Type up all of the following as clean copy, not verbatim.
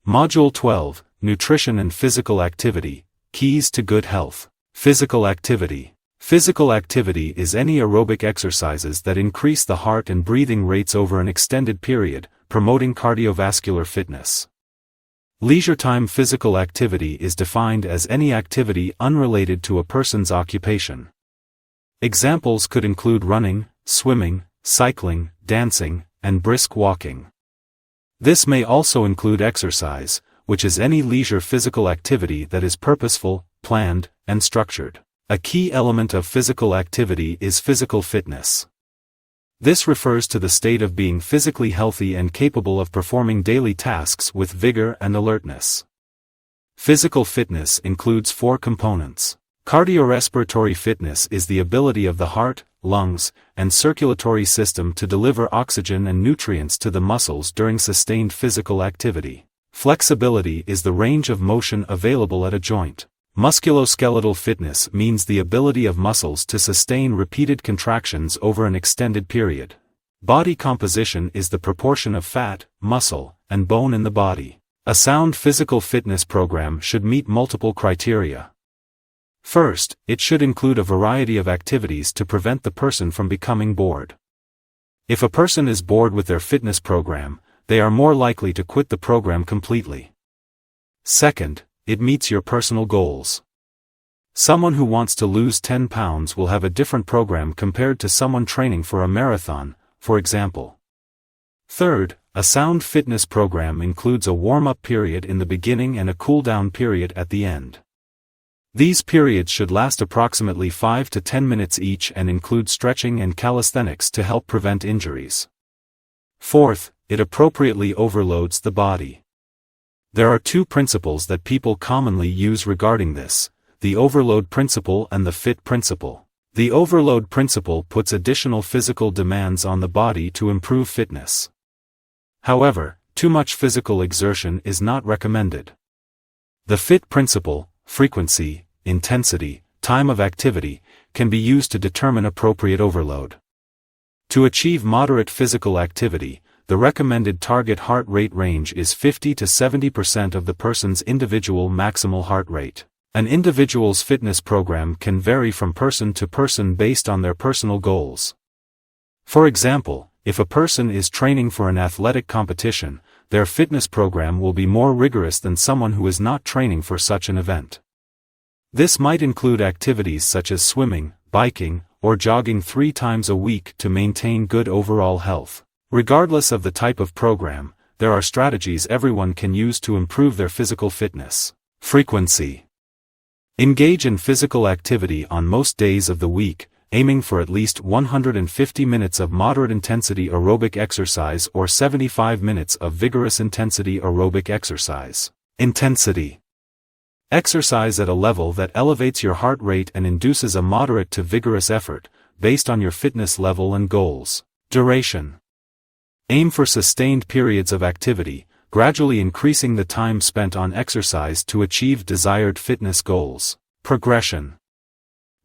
Module 12, Nutrition and Physical Activity, Keys to Good Health. Physical activity. Physical activity is any aerobic exercises that increase the heart and breathing rates over an extended period, promoting cardiovascular fitness. Leisure time physical activity is defined as any activity unrelated to a person's occupation. Examples could include running, swimming, cycling, dancing, and brisk walking. This may also include exercise, which is any leisure physical activity that is purposeful, planned, and structured. A key element of physical activity is physical fitness. This refers to the state of being physically healthy and capable of performing daily tasks with vigor and alertness. Physical fitness includes 4 components. Cardiorespiratory fitness is the ability of the heart, lungs, and circulatory system to deliver oxygen and nutrients to the muscles during sustained physical activity. Flexibility is the range of motion available at a joint. Musculoskeletal fitness means the ability of muscles to sustain repeated contractions over an extended period. Body composition is the proportion of fat, muscle, and bone in the body. A sound physical fitness program should meet multiple criteria. First, it should include a variety of activities to prevent the person from becoming bored. If a person is bored with their fitness program, they are more likely to quit the program completely. Second, it meets your personal goals. Someone who wants to lose 10 pounds will have a different program compared to someone training for a marathon, for example. Third, a sound fitness program includes a warm-up period in the beginning and a cool-down period at the end. These periods should last approximately 5 to 10 minutes each and include stretching and calisthenics to help prevent injuries. Fourth, it appropriately overloads the body. There are 2 principles that people commonly use regarding this: the overload principle and the fit principle. The overload principle puts additional physical demands on the body to improve fitness. However, too much physical exertion is not recommended. The fit principle, frequency, intensity, time of activity, can be used to determine appropriate overload. To achieve moderate physical activity, the recommended target heart rate range is 50 to 70% of the person's individual maximal heart rate. An individual's fitness program can vary from person to person based on their personal goals. For example, if a person is training for an athletic competition, their fitness program will be more rigorous than someone who is not training for such an event. This might include activities such as swimming, biking, or jogging 3 times a week to maintain good overall health. Regardless of the type of program, there are strategies everyone can use to improve their physical fitness. Frequency. Engage in physical activity on most days of the week, aiming for at least 150 minutes of moderate intensity aerobic exercise or 75 minutes of vigorous intensity aerobic exercise. Intensity. Exercise at a level that elevates your heart rate and induces a moderate to vigorous effort, based on your fitness level and goals. Duration. Aim for sustained periods of activity, gradually increasing the time spent on exercise to achieve desired fitness goals. Progression.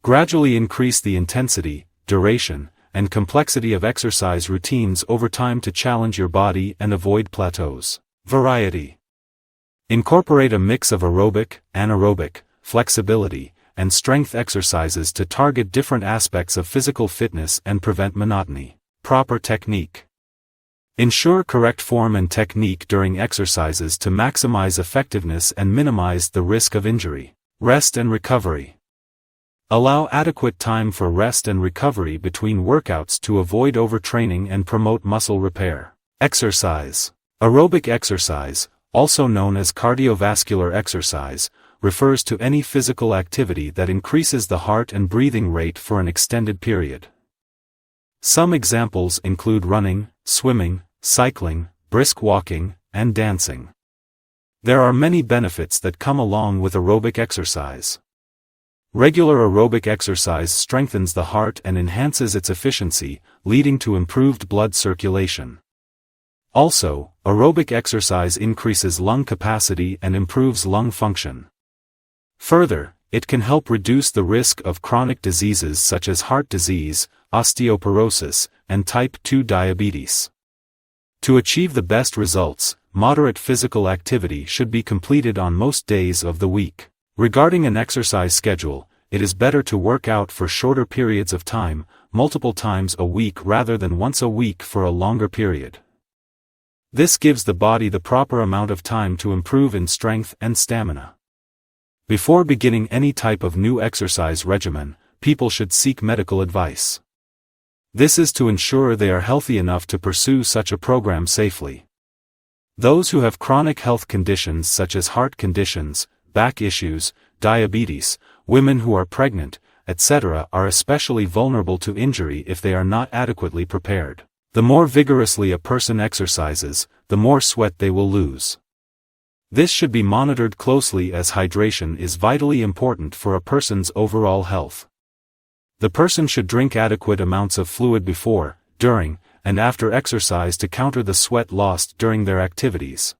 Gradually increase the intensity, duration, and complexity of exercise routines over time to challenge your body and avoid plateaus. Variety. Incorporate a mix of aerobic, anaerobic, flexibility, and strength exercises to target different aspects of physical fitness and prevent monotony. Proper technique. Ensure correct form and technique during exercises to maximize effectiveness and minimize the risk of injury. Rest and recovery. Allow adequate time for rest and recovery between workouts to avoid overtraining and promote muscle repair. Exercise. Aerobic exercise, also known as cardiovascular exercise, refers to any physical activity that increases the heart and breathing rate for an extended period. Some examples include running, swimming, cycling, brisk walking, and dancing. There are many benefits that come along with aerobic exercise. Regular aerobic exercise strengthens the heart and enhances its efficiency, leading to improved blood circulation. Also, aerobic exercise increases lung capacity and improves lung function. Further, it can help reduce the risk of chronic diseases such as heart disease, osteoporosis, and type 2 diabetes. To achieve the best results, moderate physical activity should be completed on most days of the week. Regarding an exercise schedule, it is better to work out for shorter periods of time, multiple times a week rather than once a week for a longer period. This gives the body the proper amount of time to improve in strength and stamina. Before beginning any type of new exercise regimen, people should seek medical advice. This is to ensure they are healthy enough to pursue such a program safely. Those who have chronic health conditions such as heart conditions, back issues, diabetes, women who are pregnant, etc. are especially vulnerable to injury if they are not adequately prepared. The more vigorously a person exercises, the more sweat they will lose. This should be monitored closely as hydration is vitally important for a person's overall health. The person should drink adequate amounts of fluid before, during, and after exercise to counter the sweat lost during their activities.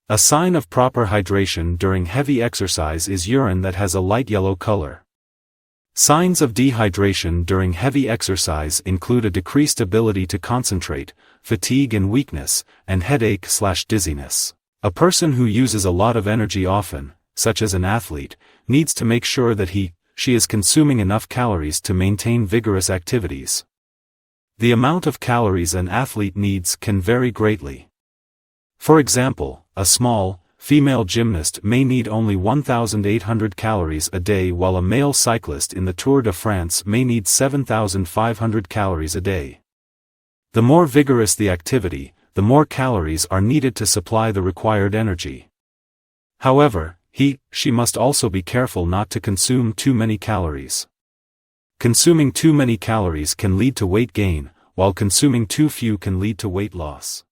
A sign of proper hydration during heavy exercise is urine that has a light yellow color. Signs of dehydration during heavy exercise include a decreased ability to concentrate, fatigue and weakness, and headache/dizziness. A person who uses a lot of energy often, such as an athlete, needs to make sure that she is consuming enough calories to maintain vigorous activities. The amount of calories an athlete needs can vary greatly. For example, a small, female gymnast may need only 1,800 calories a day while a male cyclist in the Tour de France may need 7,500 calories a day. The more vigorous the activity, the more calories are needed to supply the required energy. However, she must also be careful not to consume too many calories. Consuming too many calories can lead to weight gain, while consuming too few can lead to weight loss.